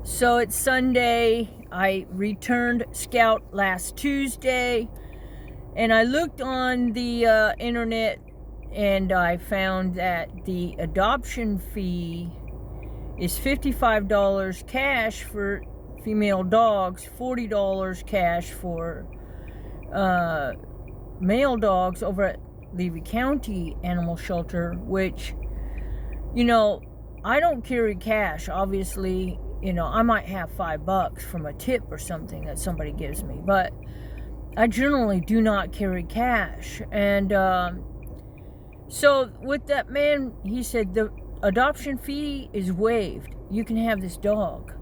So it's Sunday. I returned Scout last Tuesday, and I looked on the internet, and I found that the adoption fee is $55 cash for female dogs, $40 cash for male dogs over at Levy County Animal Shelter, which, I don't carry cash, obviously. I might have $5 from a tip or something that somebody gives me, but I generally do not carry cash. And so with that man, he said the adoption fee is waived. You can have this dog.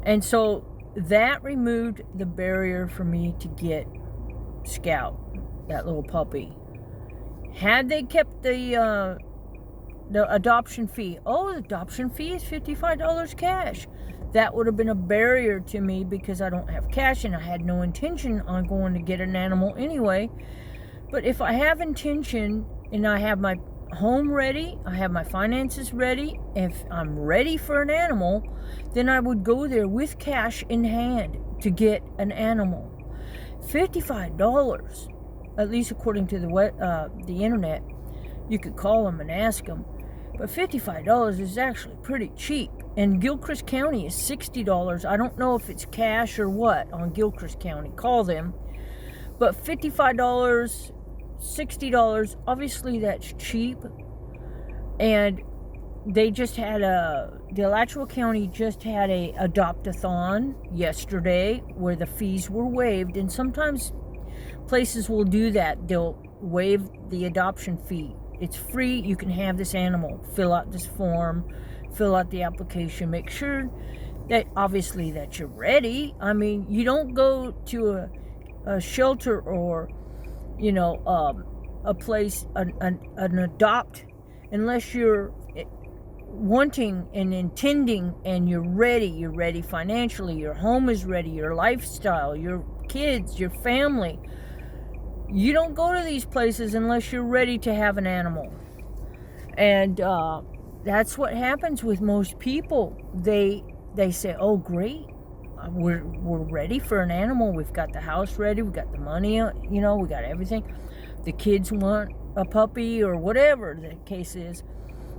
And so that removed the barrier for me to get Scout, that little puppy. Had they kept the adoption fee, the adoption fee is $55 cash, that would have been a barrier to me because I don't have cash and I had no intention on going to get an animal anyway. But if I have intention and I have my home ready, I have my finances ready, if I'm ready for an animal, then I would go there with cash in hand to get an animal. $55, at least according to the internet. You could call them and ask them. But $55 is actually pretty cheap. And Gilchrist County is $60. I don't know if it's cash or what on Gilchrist County. Call them. But $55, $60, obviously that's cheap. And they just had the Alachua County just had a adopt-a-thon yesterday where the fees were waived. And sometimes places will do that. They'll waive the adoption fee. It's free. You can have this animal. Fill out this form. Fill out the application. Make sure that, obviously, that you're ready. I mean, you don't go to a shelter or, a place, an adopt, unless you're wanting and intending and you're ready. You're ready financially. Your home is ready. Your lifestyle, your kids, your family. You don't go to these places unless you're ready to have an animal. And that's what happens with most people. They say, oh, great, we're ready for an animal. We've got the house ready. We've got the money, we got everything. The kids want a puppy or whatever the case is.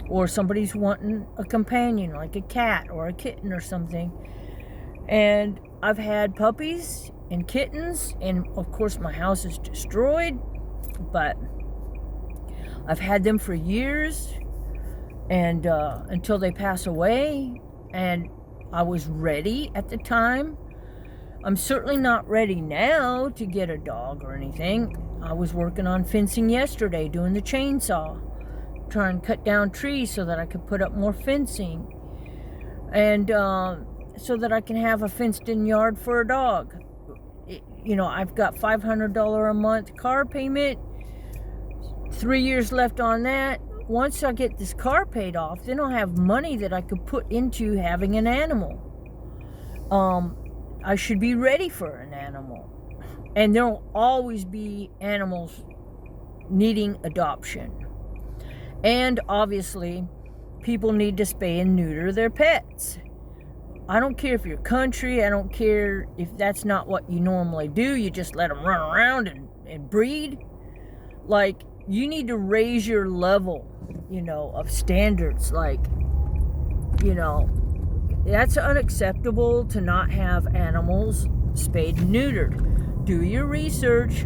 Or somebody's wanting a companion, like a cat or a kitten or something. And I've had puppies and kittens, and of course my house is destroyed, but I've had them for years, and until they pass away, and I was ready at the time. I'm certainly not ready now to get a dog or anything. I was working on fencing yesterday, doing the chainsaw, trying to cut down trees so that I could put up more fencing, and so that I can have a fenced-in yard for a dog. I've got $500 a month car payment, 3 years left on that. Once I get this car paid off, then I'll have money that I could put into having an animal. I should be ready for an animal. And there'll always be animals needing adoption. And obviously, people need to spay and neuter their pets. I don't care if you're country. I don't care if that's not what you normally do. You just let them run around and breed. Like, you need to raise your level, of standards. Like, that's unacceptable to not have animals spayed and neutered. Do your research.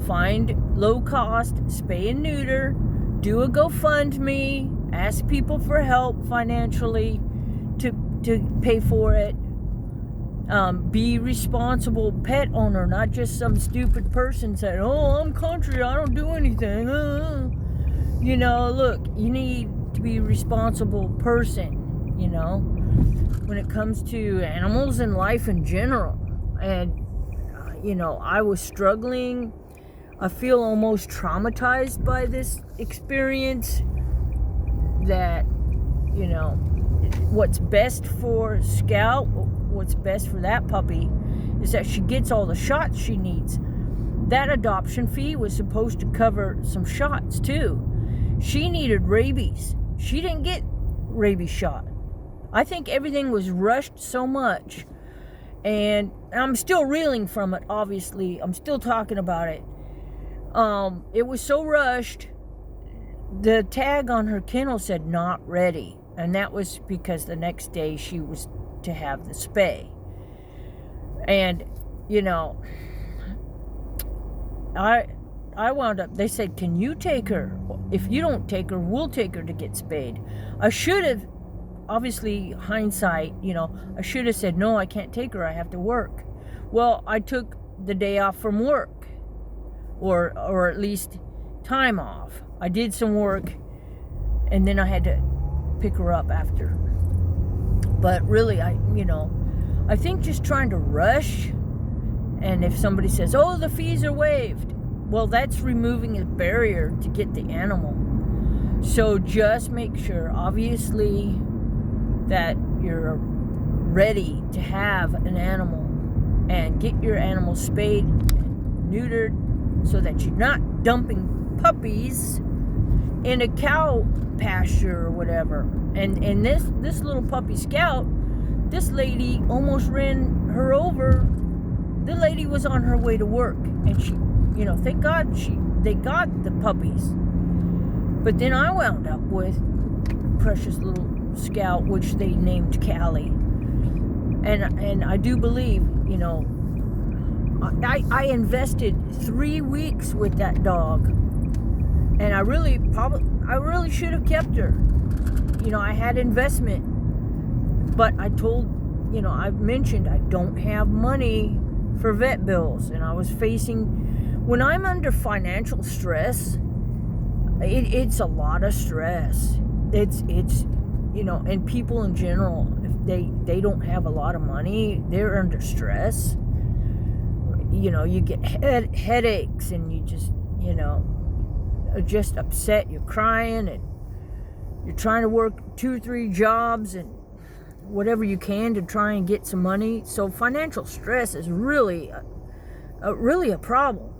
Find low-cost spay and neuter. Do a GoFundMe. Ask people for help financially to pay for it. Be responsible pet owner, not just some stupid person saying, oh, I'm country, I don't do anything. Look, you need to be a responsible person, when it comes to animals and life in general. And, I was struggling. I feel almost traumatized by this experience that, what's best for Scout, what's best for that puppy is that she gets all the shots she needs. That adoption fee was supposed to cover some shots too. She needed rabies. She didn't get rabies shot. I think everything was rushed so much, and I'm still reeling from it, obviously. I'm still talking about it. It was so rushed. The tag on her kennel said not ready, and that was because the next day she was to have the spay. And, you know, I wound up, they said, can you take her? If you don't take her, we'll take her to get spayed. I should have, obviously, hindsight, you know, I should have said, no, I can't take her, I have to work. Well, I took the day off from work, or at least time off. I did some work, and then I had to pick her up after. But really, I think just trying to rush, and if somebody says, oh, the fees are waived, well, that's removing a barrier to get the animal. So just make sure, obviously, that you're ready to have an animal, and get your animal spayed, neutered, so that you're not dumping puppies in a cow pasture or whatever. And this little puppy Scout, this lady almost ran her over. The lady was on her way to work, and she, thank God they got the puppies. But then I wound up with precious little Scout, which they named Callie. And I do believe, I invested 3 weeks with that dog, and I really should have kept her. I had investment, but I've mentioned I don't have money for vet bills, and I was when I'm under financial stress, it's a lot of stress. It's and people in general, if they don't have a lot of money, they're under stress. You get headaches, and you just, are just upset. You're crying, and you're trying to work 2 or 3 jobs and whatever you can to try and get some money. So financial stress is really a problem.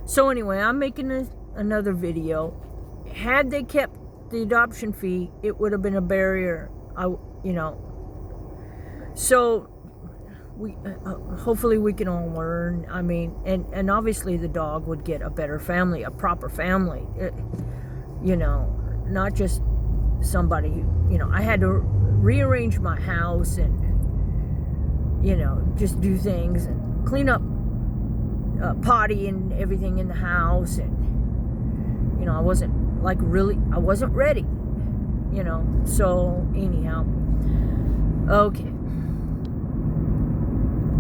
So anyway, I'm making another video. Had they kept the adoption fee, it would have been a barrier. So we hopefully we can all learn. I mean, and obviously the dog would get a better family, a proper family. Not just somebody. I had to rearrange my house and just do things and clean up potty and everything in the house, and I wasn't ready. So anyhow, okay.